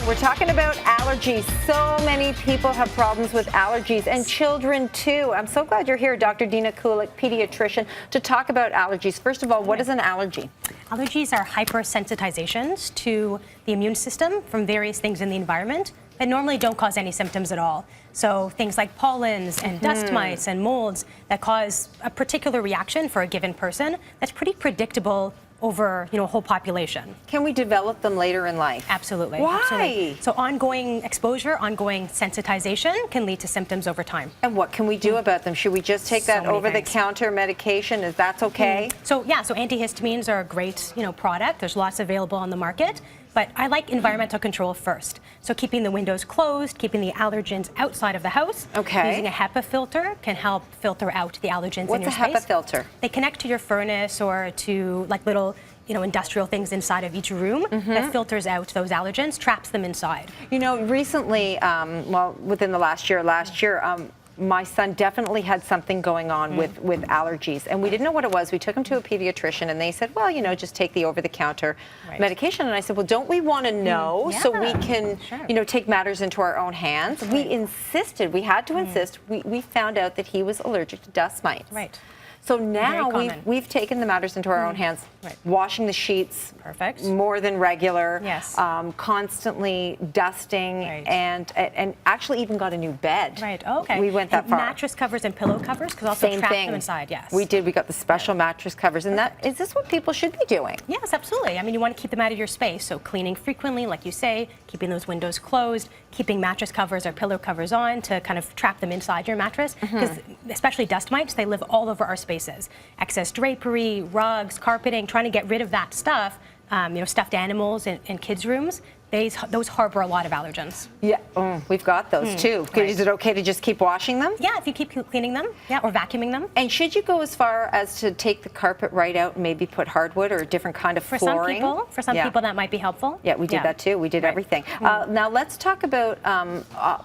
We're talking about allergies. So many people have problems with allergies, and children too. I'm so glad you're here, Dr. Dina Kulik, pediatrician, to talk about allergies. First of all, what is an allergy? Allergies are hypersensitizations to the immune system from various things in the environment that normally don't cause any symptoms at all. So things like pollens and dust mites and molds that cause a particular reaction for a given person that's pretty predictable over a whole population. Can we develop them later in life? Absolutely. Why? Absolutely. So ongoing exposure, ongoing sensitization can lead to symptoms over time. And what can we do about them? Should we just take that over-the-counter medication? Is that okay? So antihistamines are a great product. There's lots available on the market. But I like environmental control first. So keeping the windows closed, keeping the allergens outside of the house. Okay. Using a HEPA filter can help filter out the allergens in your space. What's a HEPA filter? They connect to your furnace or to like little industrial things inside of each room that filters out those allergens, traps them inside. Recently, within the last year, my son definitely had something going on with allergies, and we didn't know what it was. We took him to a pediatrician, and they said, well, just take the over-the-counter medication. And I said, well, don't we want to know so we can, take matters into our own hands? We insisted. We had to insist. We found out that he was allergic to dust mites. Right. So now we've taken the matters into our own hands, washing the sheets more than regular, constantly dusting, and actually even got a new bed. Right. Oh, okay. We went that far. Mattress covers and pillow covers could also trap them inside. Yes. We did. We got the special mattress covers, and is this what people should be doing? Yes, absolutely. I mean, you want to keep them out of your space, so cleaning frequently, like you say, keeping those windows closed, keeping mattress covers or pillow covers on to kind of trap them inside your mattress, because especially dust mites, they live all over our space. Excess drapery, rugs, carpeting, trying to get rid of that stuff, stuffed animals in kids' rooms, those harbor a lot of allergens. Yeah, we've got those too. Is it okay to just keep washing them? Yeah, if you keep cleaning them, or vacuuming them. And should you go as far as to take the carpet right out and maybe put hardwood or a different kind of flooring? For some people that might be helpful. Yeah, we did that too. We did everything. Now let's talk about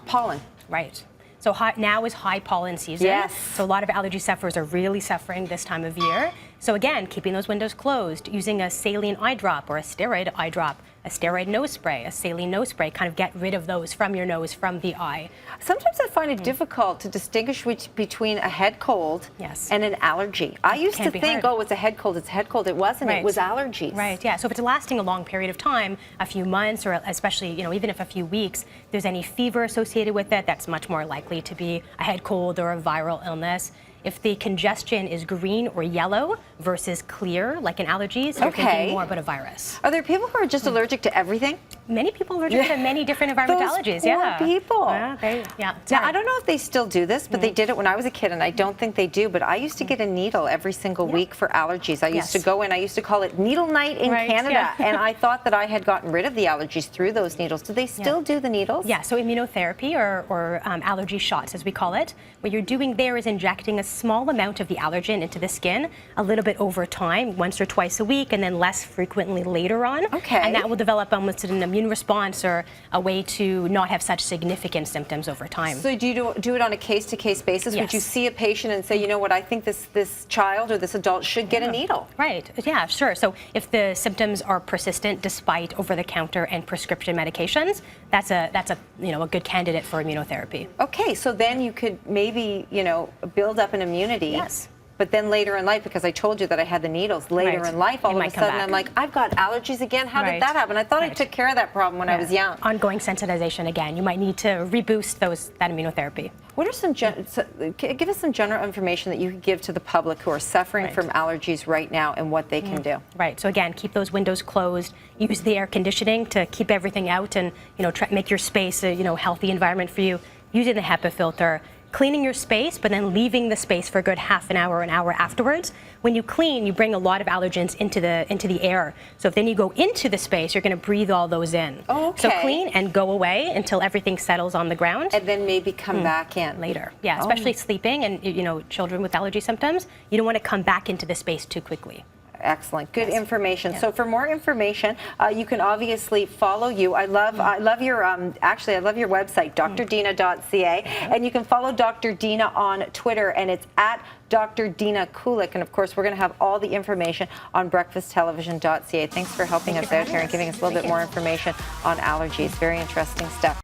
pollen. Right. So now is high pollen season. Yes. So a lot of allergy sufferers are really suffering this time of year. So again, keeping those windows closed, using a saline eye drop or a steroid eye drop, a steroid nose spray, a saline nose spray, kind of get rid of those from your nose, from the eye. Sometimes I find it difficult to distinguish between a head cold and an allergy. I used to think, oh, it's a head cold, it's a head cold. It wasn't, it was allergies. Right, yeah. So if it's lasting a long period of time, a few months, or especially, even if a few weeks, there's any fever associated with it, that's much more likely to be a head cold or a viral illness. If the congestion is green or yellow versus clear, like in allergies, you're thinking more about a virus. Are there people who are just allergic to everything? Many people are allergic to many different environmental allergies. Poor people. Now, I don't know if they still do this, but they did it when I was a kid, and I don't think they do. But I used to get a needle every single week for allergies. I used to go in. I used to call it needle night in Canada, and I thought that I had gotten rid of the allergies through those needles. Do they still do the needles? Yeah. So immunotherapy, or allergy shots, as we call it, what you're doing there is injecting a small amount of the allergen into the skin, a little bit over time, once or twice a week, and then less frequently later on. Okay. And that will develop almost an immune response, or a way to not have such significant symptoms over time. So do you do it on a case-to-case basis? Yes. Would you see a patient and say, you know what, I think this child or this adult should get a needle? Right. Yeah, sure. So if the symptoms are persistent despite over-the-counter and prescription medications, that's a good candidate for immunotherapy. Okay, so then you could maybe build up an immunity. Yes. But then later in life, because I told you that I had the needles, later in life, all of a sudden I'm like, I've got allergies again. How did that happen? I thought I took care of that problem when I was young. Ongoing sensitization again. You might need to reboost that immunotherapy. What are some, give us some general information that you could give to the public who are suffering from allergies right now and what they can do. Right. So again, keep those windows closed. Use the air conditioning to keep everything out, and make your space a healthy environment for you. Using the HEPA filter. Cleaning your space, but then leaving the space for a good half an hour afterwards. When you clean, you bring a lot of allergens into the air. So if then you go into the space, you're going to breathe all those in. Oh, okay. So clean and go away until everything settles on the ground. And then maybe come back in. Later. Yeah, especially sleeping and children with allergy symptoms. You don't want to come back into the space too quickly. Excellent. Good information. So for more information, you can obviously follow you. I love your actually I love your website, drdina.ca, and you can follow Dr. Dina on Twitter, and it's at Dr. Dina Kulik. And of course, we're going to have all the information on breakfasttelevision.ca. Thanks for helping us out here and giving us a little bit more information on allergies. Very interesting stuff.